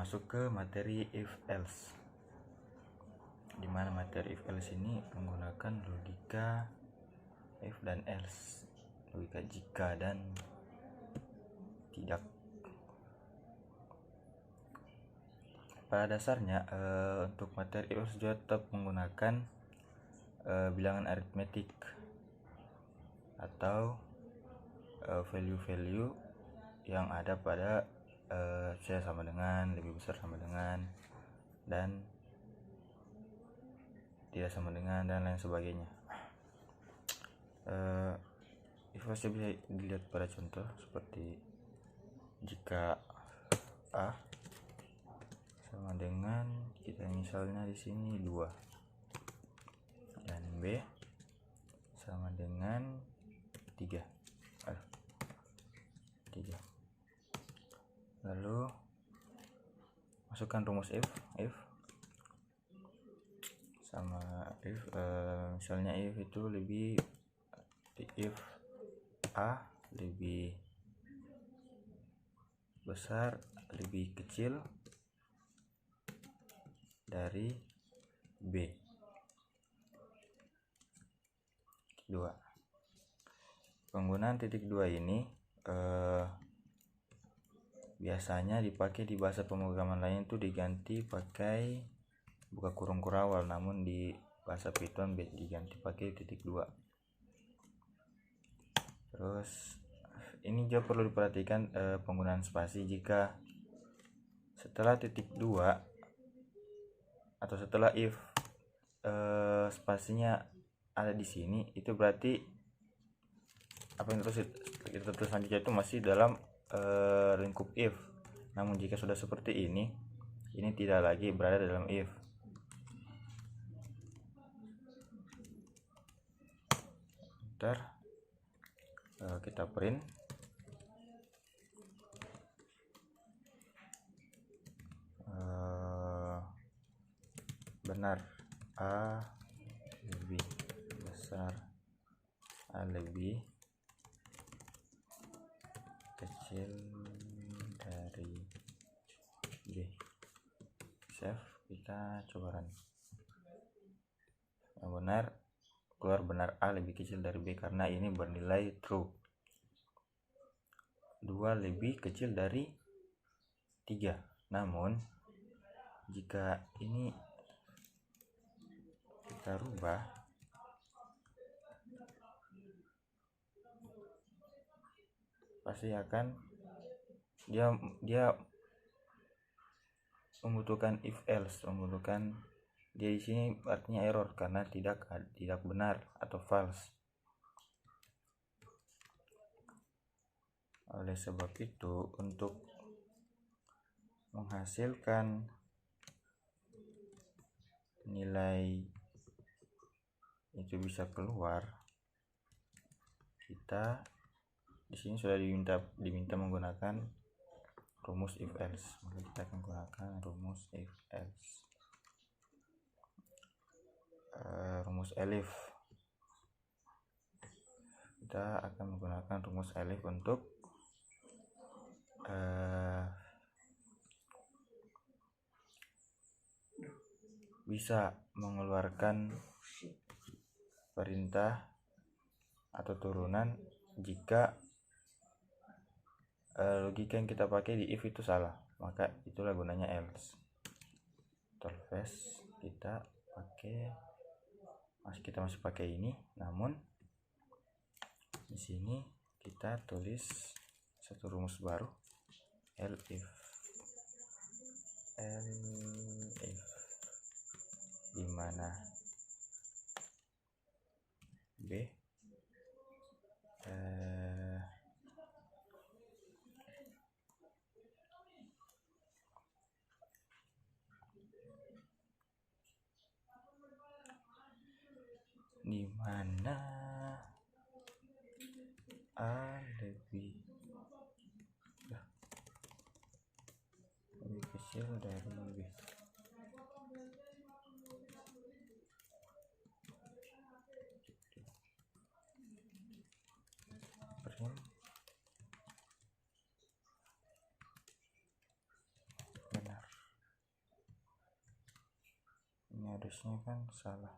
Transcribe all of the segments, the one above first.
masuk ke materi if else, dimana materi if else ini menggunakan logika if dan else, logika jika dan tidak. Pada dasarnya untuk materi if else juga tetap menggunakan bilangan aritmetik atau value-value yang ada pada saya sama dengan, lebih besar sama dengan, dan tidak sama dengan, dan lain sebagainya. If else bisa dilihat pada contoh seperti jika A sama dengan, kita misalnya di sini 2 dan B sama dengan 3. Lalu masukkan rumus if sama if, misalnya if itu if A lebih besar, lebih kecil dari B. 2. Penggunaan titik 2 ini biasanya dipakai di bahasa pemrograman lain itu diganti pakai buka kurung kurawal, namun di bahasa Python diganti pakai titik 2. Terus ini juga perlu diperhatikan penggunaan spasi. Jika setelah titik 2 atau setelah if spasinya ada di sini, itu berarti apa yang terus selanjutnya itu masih dalam lingkup if. Namun jika sudah seperti ini tidak lagi berada dalam if. Ntar kita print benar A lebih besar, A lebih kecil dari B. Save, kita coba run. Yang benar keluar benar A lebih kecil dari B karena ini bernilai true. 2 lebih kecil dari 3. Namun jika ini kita rubah, pasti akan dia membutuhkan if else, dia di sini artinya error karena tidak benar atau false. Oleh sebab itu, untuk menghasilkan nilai itu bisa keluar, kita di sini sudah diminta menggunakan rumus if else. Maka kita akan gunakan rumus if else. Rumus elif, kita akan menggunakan rumus elif untuk bisa mengeluarkan perintah atau turunan jika logika yang kita pakai di if itu salah. Maka itulah gunanya else. Tolves kita masih pakai ini, namun di sini kita tulis satu rumus baru, elif, di mana B di mana A lebih kecil dari B. Print benar. Ini harusnya kan salah.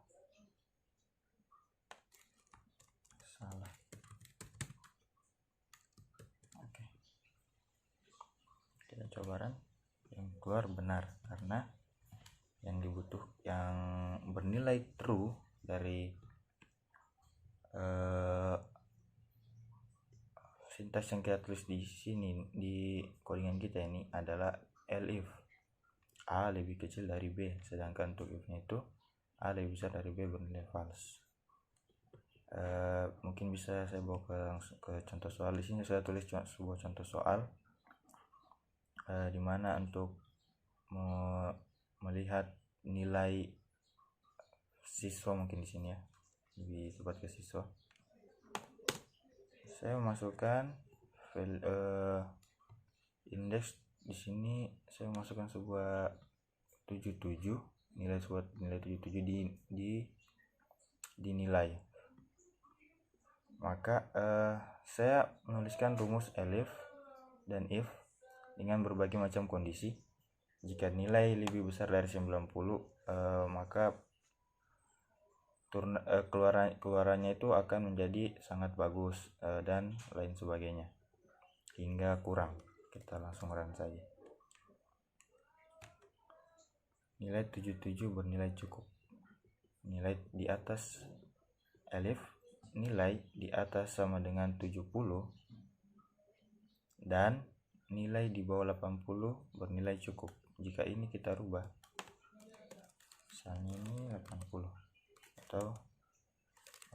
Oke, kita coba run. Yang keluar benar karena yang bernilai true dari sintaks yang kita tulis di sini di codingan kita ini adalah elif A lebih kecil dari B, sedangkan untuk if-nya itu A lebih besar dari B bernilai false. Mungkin bisa saya bawa ke contoh soal. Di sini saya tulis sebuah contoh soal dimana untuk melihat nilai siswa, mungkin di sini ya lebih tepat ke siswa, saya memasukkan indeks. Di sini saya masukkan sebuah 77, nilai 77 dinilai. Maka saya menuliskan rumus elif dan if dengan berbagai macam kondisi. Jika nilai lebih besar dari 90, maka keluarannya itu akan menjadi sangat bagus, dan lain sebagainya, hingga kurang. Kita langsung run saja. Nilai 77 bernilai cukup. Nilai di atas elif, nilai di atas sama dengan 70, dan nilai di bawah 80 bernilai cukup. Jika ini kita rubah, misalnya ini 80 atau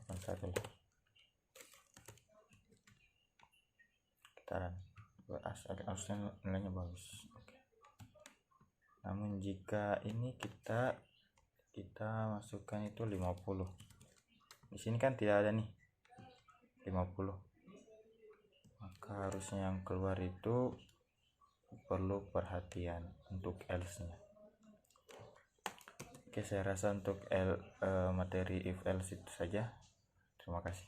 81 lah. Kita run. Harusnya nilainya bagus. Oke. Namun jika ini kita masukkan itu 50. Di sini kan tidak ada nih 50. Maka harusnya yang keluar itu perlu perhatian untuk else-nya. Oke, saya rasa untuk materi if else itu saja. Terima kasih.